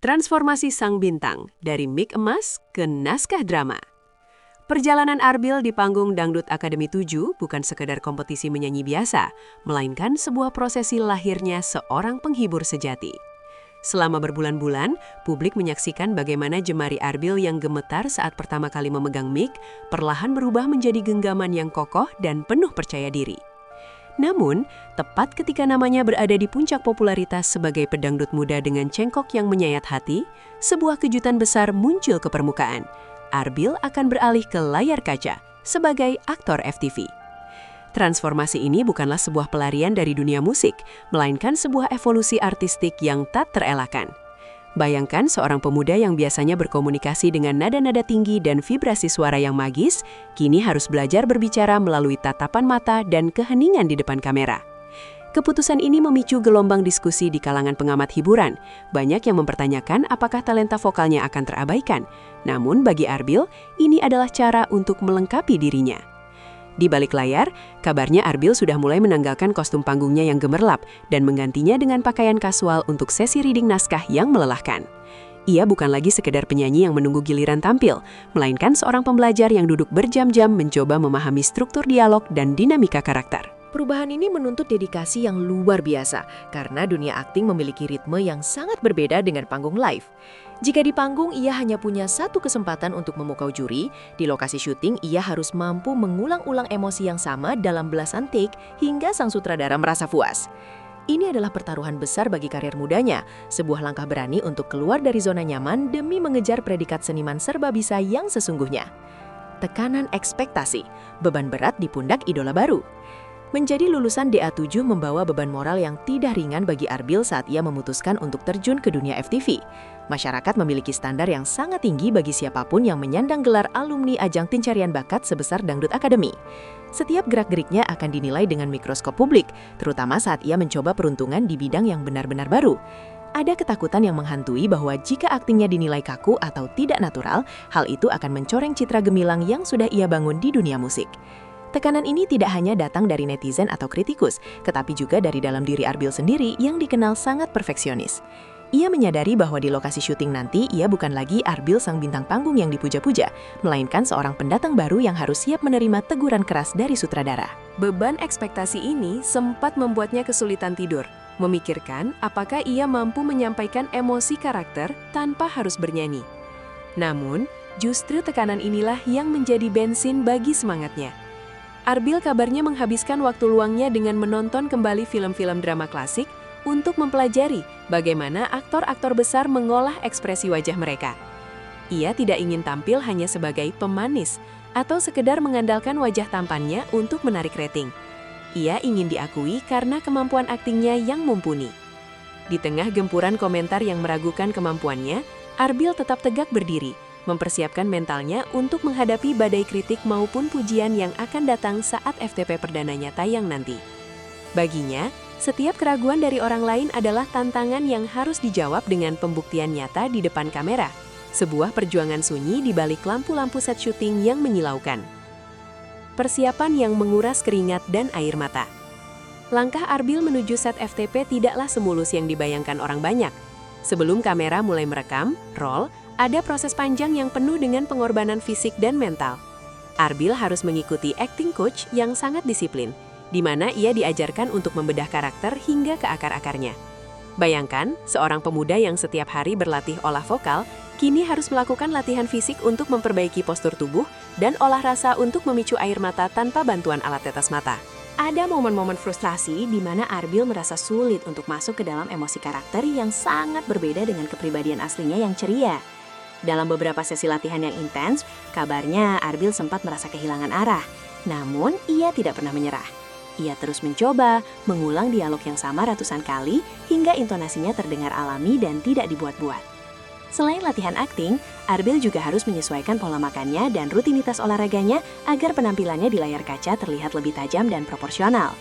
Transformasi sang bintang dari mik emas ke naskah drama. Perjalanan Arbil di panggung Dangdut Akademi 7 bukan sekedar kompetisi menyanyi biasa, melainkan sebuah prosesi lahirnya seorang penghibur sejati. Selama berbulan-bulan, publik menyaksikan bagaimana jemari Arbil yang gemetar saat pertama kali memegang mik perlahan berubah menjadi genggaman yang kokoh dan penuh percaya diri. Namun, tepat ketika namanya berada di puncak popularitas sebagai pedangdut muda dengan cengkok yang menyayat hati, sebuah kejutan besar muncul ke permukaan. Arbil akan beralih ke layar kaca sebagai aktor FTV. Transformasi ini bukanlah sebuah pelarian dari dunia musik, melainkan sebuah evolusi artistik yang tak terelakkan. Bayangkan seorang pemuda yang biasanya berkomunikasi dengan nada-nada tinggi dan vibrasi suara yang magis, kini harus belajar berbicara melalui tatapan mata dan keheningan di depan kamera. Keputusan ini memicu gelombang diskusi di kalangan pengamat hiburan. Banyak yang mempertanyakan apakah talenta vokalnya akan terabaikan. Namun bagi Arbil, ini adalah cara untuk melengkapi dirinya. Di balik layar, kabarnya Arbil sudah mulai menanggalkan kostum panggungnya yang gemerlap dan menggantinya dengan pakaian kasual untuk sesi reading naskah yang melelahkan. Ia bukan lagi sekedar penyanyi yang menunggu giliran tampil, melainkan seorang pembelajar yang duduk berjam-jam mencoba memahami struktur dialog dan dinamika karakter. Perubahan ini menuntut dedikasi yang luar biasa, karena dunia akting memiliki ritme yang sangat berbeda dengan panggung live. Jika di panggung ia hanya punya satu kesempatan untuk memukau juri, di lokasi syuting ia harus mampu mengulang-ulang emosi yang sama dalam belasan take hingga sang sutradara merasa puas. Ini adalah pertaruhan besar bagi karir mudanya, sebuah langkah berani untuk keluar dari zona nyaman demi mengejar predikat seniman serba bisa yang sesungguhnya. Tekanan ekspektasi, beban berat di pundak idola baru. Menjadi lulusan DA7 membawa beban moral yang tidak ringan bagi Arbil saat ia memutuskan untuk terjun ke dunia FTV. Masyarakat memiliki standar yang sangat tinggi bagi siapapun yang menyandang gelar alumni ajang pencarian bakat sebesar Dangdut Akademi. Setiap gerak-geriknya akan dinilai dengan mikroskop publik, terutama saat ia mencoba peruntungan di bidang yang benar-benar baru. Ada ketakutan yang menghantui bahwa jika aktingnya dinilai kaku atau tidak natural, hal itu akan mencoreng citra gemilang yang sudah ia bangun di dunia musik. Tekanan ini tidak hanya datang dari netizen atau kritikus, tetapi juga dari dalam diri Arbil sendiri yang dikenal sangat perfeksionis. Ia menyadari bahwa di lokasi syuting nanti, ia bukan lagi Arbil sang bintang panggung yang dipuja-puja, melainkan seorang pendatang baru yang harus siap menerima teguran keras dari sutradara. Beban ekspektasi ini sempat membuatnya kesulitan tidur, memikirkan apakah ia mampu menyampaikan emosi karakter tanpa harus bernyanyi. Namun, justru tekanan inilah yang menjadi bensin bagi semangatnya. Arbil kabarnya menghabiskan waktu luangnya dengan menonton kembali film-film drama klasik untuk mempelajari bagaimana aktor-aktor besar mengolah ekspresi wajah mereka. Ia tidak ingin tampil hanya sebagai pemanis atau sekedar mengandalkan wajah tampannya untuk menarik rating. Ia ingin diakui karena kemampuan aktingnya yang mumpuni. Di tengah gempuran komentar yang meragukan kemampuannya, Arbil tetap tegak berdiri, mempersiapkan mentalnya untuk menghadapi badai kritik maupun pujian yang akan datang saat FTP perdananya tayang nanti. Baginya, setiap keraguan dari orang lain adalah tantangan yang harus dijawab dengan pembuktian nyata di depan kamera. Sebuah perjuangan sunyi di balik lampu-lampu set syuting yang menyilaukan. Persiapan yang menguras keringat dan air mata. Langkah Arbil menuju set FTP tidaklah semulus yang dibayangkan orang banyak. Sebelum kamera mulai merekam, roll, ada proses panjang yang penuh dengan pengorbanan fisik dan mental. Arbil harus mengikuti acting coach yang sangat disiplin, di mana ia diajarkan untuk membedah karakter hingga ke akar-akarnya. Bayangkan, seorang pemuda yang setiap hari berlatih olah vokal, kini harus melakukan latihan fisik untuk memperbaiki postur tubuh dan olah rasa untuk memicu air mata tanpa bantuan alat tetes mata. Ada momen-momen frustrasi di mana Arbil merasa sulit untuk masuk ke dalam emosi karakter yang sangat berbeda dengan kepribadian aslinya yang ceria. Dalam beberapa sesi latihan yang intens, kabarnya Arbil sempat merasa kehilangan arah. Namun, ia tidak pernah menyerah. Ia terus mencoba, mengulang dialog yang sama ratusan kali, hingga intonasinya terdengar alami dan tidak dibuat-buat. Selain latihan akting, Arbil juga harus menyesuaikan pola makannya dan rutinitas olahraganya agar penampilannya di layar kaca terlihat lebih tajam dan proporsional.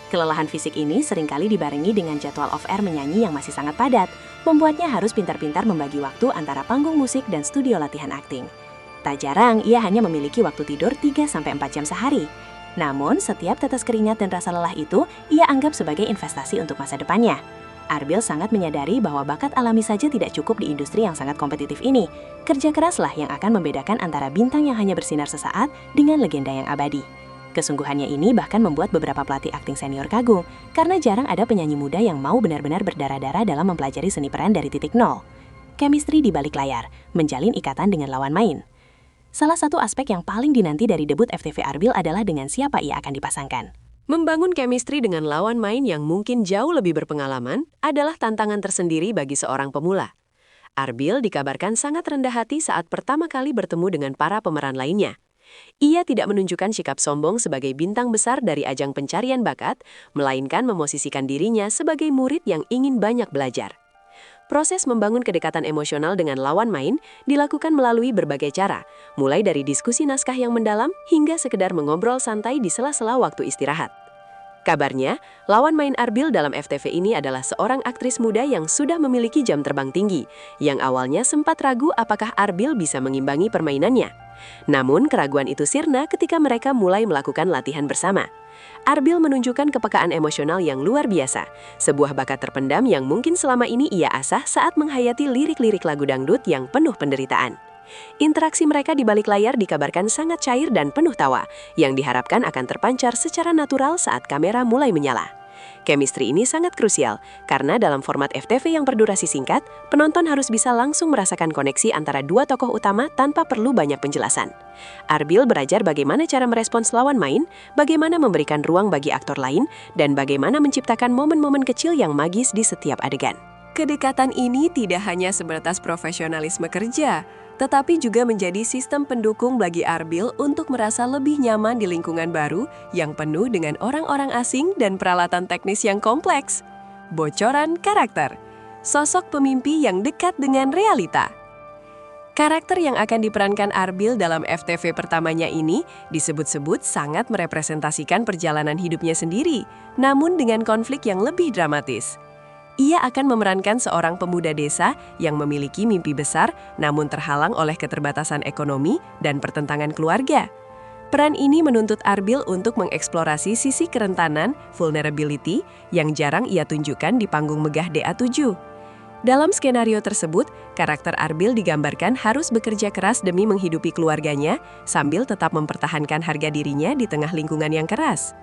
Kelelahan fisik ini seringkali dibarengi dengan jadwal off-air menyanyi yang masih sangat padat, membuatnya harus pintar-pintar membagi waktu antara panggung musik dan studio latihan akting. Tak jarang, ia hanya memiliki waktu tidur 3-4 jam sehari. Namun, setiap tetes keringat dan rasa lelah itu, ia anggap sebagai investasi untuk masa depannya. Arbil sangat menyadari bahwa bakat alami saja tidak cukup di industri yang sangat kompetitif ini. Kerja keraslah yang akan membedakan antara bintang yang hanya bersinar sesaat dengan legenda yang abadi. Kesungguhannya ini bahkan membuat beberapa pelatih akting senior kagum, karena jarang ada penyanyi muda yang mau benar-benar berdarah-darah dalam mempelajari seni peran dari titik nol. Chemistry di balik layar, menjalin ikatan dengan lawan main. Salah satu aspek yang paling dinanti dari debut FTV Arbil adalah dengan siapa ia akan dipasangkan. Membangun chemistry dengan lawan main yang mungkin jauh lebih berpengalaman adalah tantangan tersendiri bagi seorang pemula. Arbil dikabarkan sangat rendah hati saat pertama kali bertemu dengan para pemeran lainnya. Ia tidak menunjukkan sikap sombong sebagai bintang besar dari ajang pencarian bakat, melainkan memosisikan dirinya sebagai murid yang ingin banyak belajar. Proses membangun kedekatan emosional dengan lawan main dilakukan melalui berbagai cara, mulai dari diskusi naskah yang mendalam hingga sekedar mengobrol santai di sela-sela waktu istirahat. Kabarnya, lawan main Arbil dalam FTV ini adalah seorang aktris muda yang sudah memiliki jam terbang tinggi, yang awalnya sempat ragu apakah Arbil bisa mengimbangi permainannya. Namun, keraguan itu sirna ketika mereka mulai melakukan latihan bersama. Arbil menunjukkan kepekaan emosional yang luar biasa, sebuah bakat terpendam yang mungkin selama ini ia asah saat menghayati lirik-lirik lagu dangdut yang penuh penderitaan. Interaksi mereka di balik layar dikabarkan sangat cair dan penuh tawa, yang diharapkan akan terpancar secara natural saat kamera mulai menyala. Chemistry ini sangat krusial, karena dalam format FTV yang berdurasi singkat, penonton harus bisa langsung merasakan koneksi antara dua tokoh utama tanpa perlu banyak penjelasan. Arbil belajar bagaimana cara merespons lawan main, bagaimana memberikan ruang bagi aktor lain, dan bagaimana menciptakan momen-momen kecil yang magis di setiap adegan. Kedekatan ini tidak hanya sebatas profesionalisme kerja, tetapi juga menjadi sistem pendukung bagi Arbil untuk merasa lebih nyaman di lingkungan baru yang penuh dengan orang-orang asing dan peralatan teknis yang kompleks. Bocoran karakter. Sosok pemimpi yang dekat dengan realita. Karakter yang akan diperankan Arbil dalam FTV pertamanya ini disebut-sebut sangat merepresentasikan perjalanan hidupnya sendiri, namun dengan konflik yang lebih dramatis. Ia akan memerankan seorang pemuda desa yang memiliki mimpi besar namun terhalang oleh keterbatasan ekonomi dan pertentangan keluarga. Peran ini menuntut Arbil untuk mengeksplorasi sisi kerentanan, vulnerability, yang jarang ia tunjukkan di panggung megah DA7. Dalam skenario tersebut, karakter Arbil digambarkan harus bekerja keras demi menghidupi keluarganya sambil tetap mempertahankan harga dirinya di tengah lingkungan yang keras.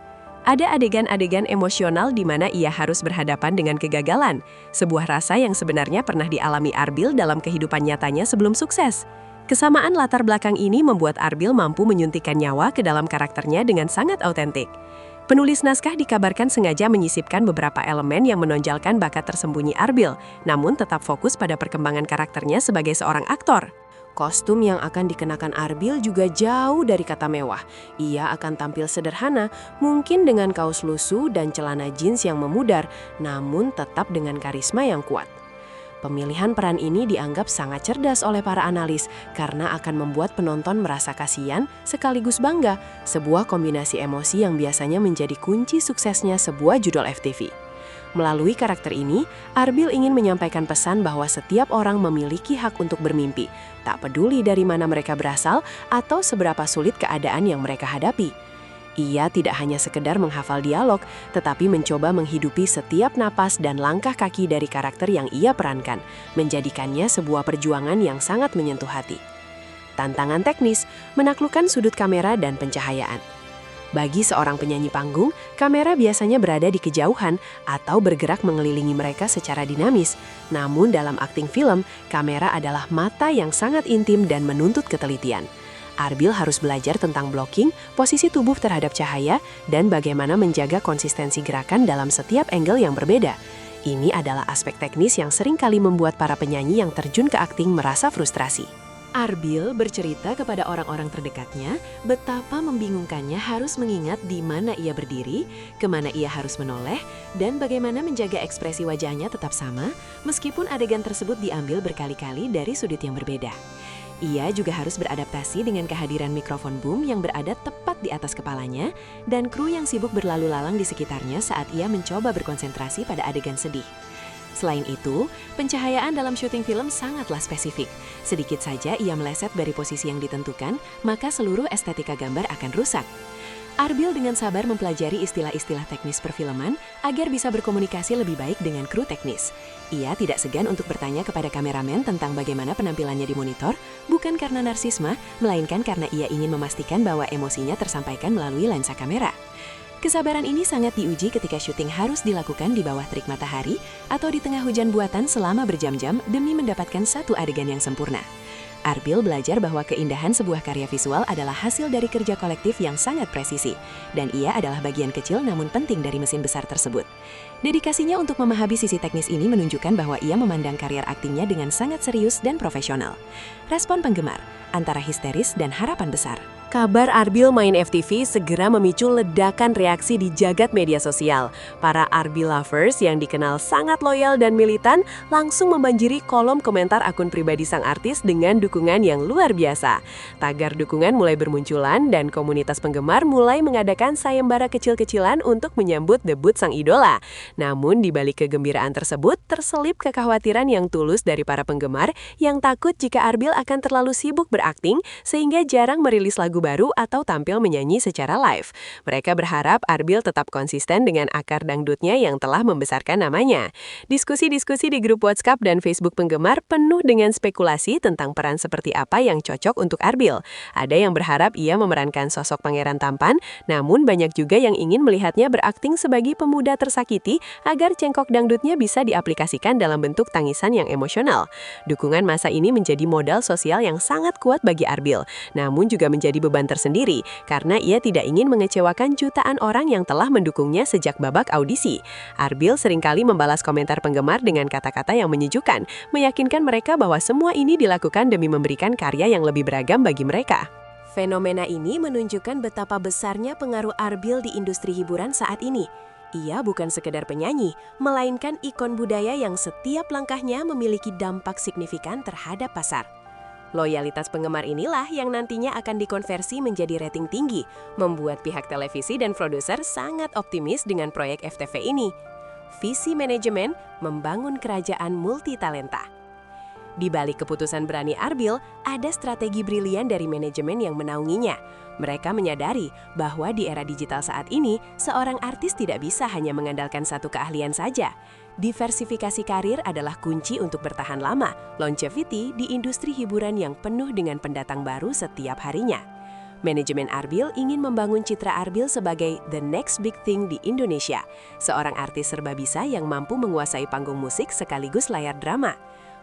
Ada adegan-adegan emosional di mana ia harus berhadapan dengan kegagalan, sebuah rasa yang sebenarnya pernah dialami Arbil dalam kehidupan nyatanya sebelum sukses. Kesamaan latar belakang ini membuat Arbil mampu menyuntikkan nyawa ke dalam karakternya dengan sangat autentik. Penulis naskah dikabarkan sengaja menyisipkan beberapa elemen yang menonjolkan bakat tersembunyi Arbil, namun tetap fokus pada perkembangan karakternya sebagai seorang aktor. Kostum yang akan dikenakan Arbil juga jauh dari kata mewah. Ia akan tampil sederhana, mungkin dengan kaos lusuh dan celana jeans yang memudar, namun tetap dengan karisma yang kuat. Pemilihan peran ini dianggap sangat cerdas oleh para analis karena akan membuat penonton merasa kasihan sekaligus bangga, sebuah kombinasi emosi yang biasanya menjadi kunci suksesnya sebuah judul FTV. Melalui karakter ini, Arbil ingin menyampaikan pesan bahwa setiap orang memiliki hak untuk bermimpi, tak peduli dari mana mereka berasal atau seberapa sulit keadaan yang mereka hadapi. Ia tidak hanya sekedar menghafal dialog, tetapi mencoba menghidupi setiap napas dan langkah kaki dari karakter yang ia perankan, menjadikannya sebuah perjuangan yang sangat menyentuh hati. Tantangan teknis, menaklukkan sudut kamera dan pencahayaan. Bagi seorang penyanyi panggung, kamera biasanya berada di kejauhan atau bergerak mengelilingi mereka secara dinamis. Namun dalam akting film, kamera adalah mata yang sangat intim dan menuntut ketelitian. Arbil harus belajar tentang blocking, posisi tubuh terhadap cahaya, dan bagaimana menjaga konsistensi gerakan dalam setiap angle yang berbeda. Ini adalah aspek teknis yang seringkali membuat para penyanyi yang terjun ke akting merasa frustrasi. Arbil bercerita kepada orang-orang terdekatnya betapa membingungkannya harus mengingat di mana ia berdiri, kemana ia harus menoleh, dan bagaimana menjaga ekspresi wajahnya tetap sama meskipun adegan tersebut diambil berkali-kali dari sudut yang berbeda. Ia juga harus beradaptasi dengan kehadiran mikrofon boom yang berada tepat di atas kepalanya dan kru yang sibuk berlalu lalang di sekitarnya saat ia mencoba berkonsentrasi pada adegan sedih. Selain itu, pencahayaan dalam syuting film sangatlah spesifik. Sedikit saja ia meleset dari posisi yang ditentukan, maka seluruh estetika gambar akan rusak. Arbil dengan sabar mempelajari istilah-istilah teknis perfilman agar bisa berkomunikasi lebih baik dengan kru teknis. Ia tidak segan untuk bertanya kepada kameramen tentang bagaimana penampilannya di monitor, bukan karena narsisme, melainkan karena ia ingin memastikan bahwa emosinya tersampaikan melalui lensa kamera. Kesabaran ini sangat diuji ketika syuting harus dilakukan di bawah terik matahari atau di tengah hujan buatan selama berjam-jam demi mendapatkan satu adegan yang sempurna. Arbil belajar bahwa keindahan sebuah karya visual adalah hasil dari kerja kolektif yang sangat presisi, dan ia adalah bagian kecil namun penting dari mesin besar tersebut. Dedikasinya untuk memahami sisi teknis ini menunjukkan bahwa ia memandang karier aktingnya dengan sangat serius dan profesional. Respon penggemar, antara histeris dan harapan besar. Kabar Arbil main FTV segera memicu ledakan reaksi di jagat media sosial. Para Arbil lovers yang dikenal sangat loyal dan militan langsung membanjiri kolom komentar akun pribadi sang artis dengan dukungan yang luar biasa. Tagar dukungan mulai bermunculan dan komunitas penggemar mulai mengadakan sayembara kecil-kecilan untuk menyambut debut sang idola. Namun di balik kegembiraan tersebut terselip kekhawatiran yang tulus dari para penggemar yang takut jika Arbil akan terlalu sibuk berakting sehingga jarang merilis lagu baru atau tampil menyanyi secara live. Mereka berharap Arbil tetap konsisten dengan akar dangdutnya yang telah membesarkan namanya. Diskusi-diskusi di grup WhatsApp dan Facebook penggemar penuh dengan spekulasi tentang peran seperti apa yang cocok untuk Arbil. Ada yang berharap ia memerankan sosok pangeran tampan, namun banyak juga yang ingin melihatnya berakting sebagai pemuda tersakiti agar cengkok dangdutnya bisa diaplikasikan dalam bentuk tangisan yang emosional. Dukungan massa ini menjadi modal sosial yang sangat kuat bagi Arbil, namun juga menjadi beban tersendiri karena ia tidak ingin mengecewakan jutaan orang yang telah mendukungnya sejak babak audisi. Arbil seringkali membalas komentar penggemar dengan kata-kata yang menyejukkan, meyakinkan mereka bahwa semua ini dilakukan demi memberikan karya yang lebih beragam bagi mereka. Fenomena ini menunjukkan betapa besarnya pengaruh Arbil di industri hiburan saat ini. Ia bukan sekedar penyanyi, melainkan ikon budaya yang setiap langkahnya memiliki dampak signifikan terhadap pasar. Loyalitas penggemar inilah yang nantinya akan dikonversi menjadi rating tinggi, membuat pihak televisi dan produser sangat optimis dengan proyek FTV ini. Visi manajemen membangun kerajaan multitalenta. Di balik keputusan berani Arbil, ada strategi brilian dari manajemen yang menaunginya. Mereka menyadari bahwa di era digital saat ini, seorang artis tidak bisa hanya mengandalkan satu keahlian saja. Diversifikasi karir adalah kunci untuk bertahan lama, longevity di industri hiburan yang penuh dengan pendatang baru setiap harinya. Manajemen Arbil ingin membangun citra Arbil sebagai the next big thing di Indonesia, seorang artis serba bisa yang mampu menguasai panggung musik sekaligus layar drama.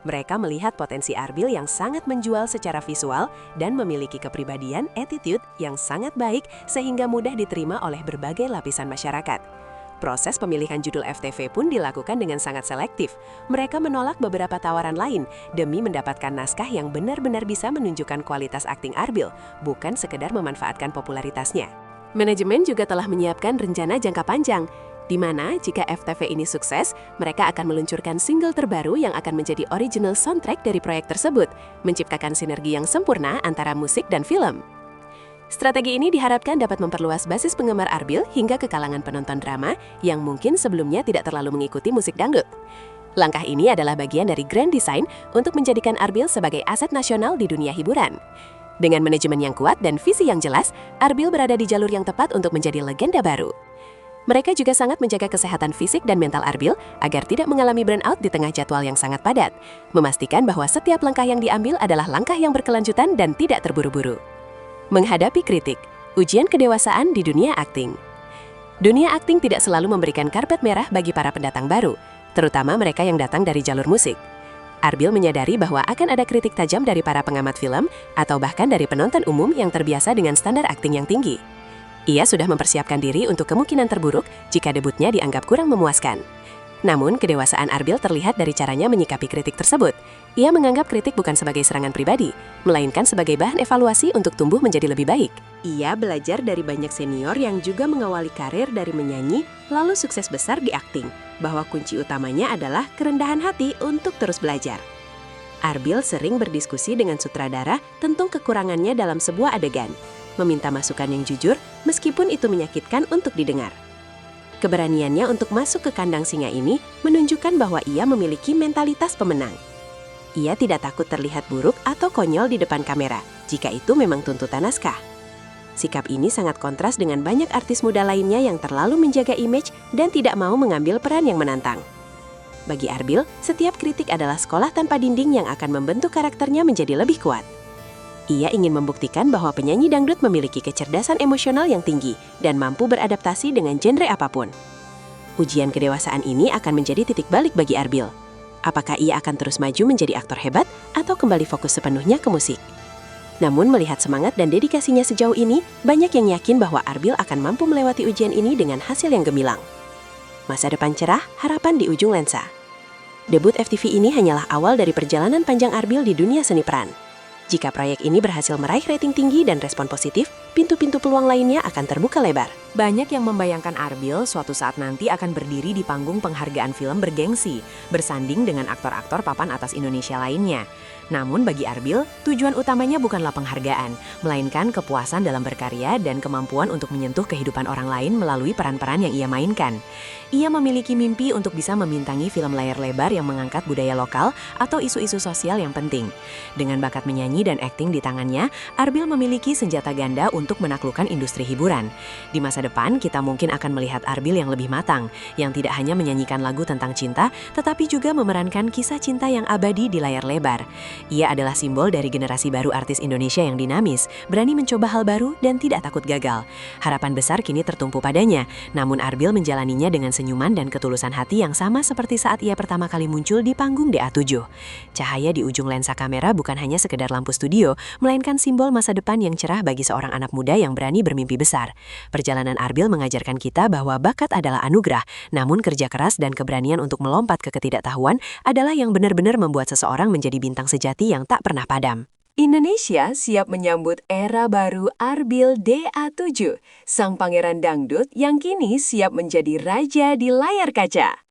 Mereka melihat potensi Arbil yang sangat menjual secara visual dan memiliki kepribadian, attitude yang sangat baik sehingga mudah diterima oleh berbagai lapisan masyarakat. Proses pemilihan judul FTV pun dilakukan dengan sangat selektif. Mereka menolak beberapa tawaran lain demi mendapatkan naskah yang benar-benar bisa menunjukkan kualitas akting Arbil, bukan sekedar memanfaatkan popularitasnya. Manajemen juga telah menyiapkan rencana jangka panjang, di mana jika FTV ini sukses, mereka akan meluncurkan single terbaru yang akan menjadi original soundtrack dari proyek tersebut, menciptakan sinergi yang sempurna antara musik dan film. Strategi ini diharapkan dapat memperluas basis penggemar Arbil hingga ke kalangan penonton drama yang mungkin sebelumnya tidak terlalu mengikuti musik dangdut. Langkah ini adalah bagian dari grand design untuk menjadikan Arbil sebagai aset nasional di dunia hiburan. Dengan manajemen yang kuat dan visi yang jelas, Arbil berada di jalur yang tepat untuk menjadi legenda baru. Mereka juga sangat menjaga kesehatan fisik dan mental Arbil agar tidak mengalami burnout di tengah jadwal yang sangat padat, memastikan bahwa setiap langkah yang diambil adalah langkah yang berkelanjutan dan tidak terburu-buru. Menghadapi kritik, ujian kedewasaan di dunia akting. Dunia akting tidak selalu memberikan karpet merah bagi para pendatang baru, terutama mereka yang datang dari jalur musik. Arbil menyadari bahwa akan ada kritik tajam dari para pengamat film atau bahkan dari penonton umum yang terbiasa dengan standar akting yang tinggi. Ia sudah mempersiapkan diri untuk kemungkinan terburuk jika debutnya dianggap kurang memuaskan. Namun, kedewasaan Arbil terlihat dari caranya menyikapi kritik tersebut. Ia menganggap kritik bukan sebagai serangan pribadi, melainkan sebagai bahan evaluasi untuk tumbuh menjadi lebih baik. Ia belajar dari banyak senior yang juga mengawali karir dari menyanyi, lalu sukses besar di akting, bahwa kunci utamanya adalah kerendahan hati untuk terus belajar. Arbil sering berdiskusi dengan sutradara tentang kekurangannya dalam sebuah adegan, meminta masukan yang jujur meskipun itu menyakitkan untuk didengar. Keberaniannya untuk masuk ke kandang singa ini menunjukkan bahwa ia memiliki mentalitas pemenang. Ia tidak takut terlihat buruk atau konyol di depan kamera, jika itu memang tuntutan naskah. Sikap ini sangat kontras dengan banyak artis muda lainnya yang terlalu menjaga image dan tidak mau mengambil peran yang menantang. Bagi Arbil, setiap kritik adalah sekolah tanpa dinding yang akan membentuk karakternya menjadi lebih kuat. Ia ingin membuktikan bahwa penyanyi dangdut memiliki kecerdasan emosional yang tinggi dan mampu beradaptasi dengan genre apapun. Ujian kedewasaan ini akan menjadi titik balik bagi Arbil. Apakah ia akan terus maju menjadi aktor hebat atau kembali fokus sepenuhnya ke musik? Namun melihat semangat dan dedikasinya sejauh ini, banyak yang yakin bahwa Arbil akan mampu melewati ujian ini dengan hasil yang gemilang. Masa depan cerah, harapan di ujung lensa. Debut FTV ini hanyalah awal dari perjalanan panjang Arbil di dunia seni peran. Jika proyek ini berhasil meraih rating tinggi dan respon positif, pintu-pintu peluang lainnya akan terbuka lebar. Banyak yang membayangkan Arbil suatu saat nanti akan berdiri di panggung penghargaan film bergengsi, bersanding dengan aktor-aktor papan atas Indonesia lainnya. Namun bagi Arbil, tujuan utamanya bukanlah penghargaan, melainkan kepuasan dalam berkarya dan kemampuan untuk menyentuh kehidupan orang lain melalui peran-peran yang ia mainkan. Ia memiliki mimpi untuk bisa membintangi film layar lebar yang mengangkat budaya lokal atau isu-isu sosial yang penting. Dengan bakat menyanyi dan akting di tangannya, Arbil memiliki senjata ganda untuk menaklukkan industri hiburan. Di masa depan, kita mungkin akan melihat Arbil yang lebih matang, yang tidak hanya menyanyikan lagu tentang cinta, tetapi juga memerankan kisah cinta yang abadi di layar lebar. Ia adalah simbol dari generasi baru artis Indonesia yang dinamis, berani mencoba hal baru dan tidak takut gagal. Harapan besar kini tertumpu padanya, namun Arbil menjalaninya dengan senyuman dan ketulusan hati yang sama seperti saat ia pertama kali muncul di panggung DA7. Cahaya di ujung lensa kamera bukan hanya sekedar lampu studio, melainkan simbol masa depan yang cerah bagi seorang anak muda yang berani bermimpi besar. Perjalanan Arbil mengajarkan kita bahwa bakat adalah anugerah, namun kerja keras dan keberanian untuk melompat ke ketidaktahuan adalah yang benar-benar membuat seseorang menjadi bintang sejati yang tak pernah padam. Indonesia siap menyambut era baru Arbil DA7, sang pangeran dangdut yang kini siap menjadi raja di layar kaca.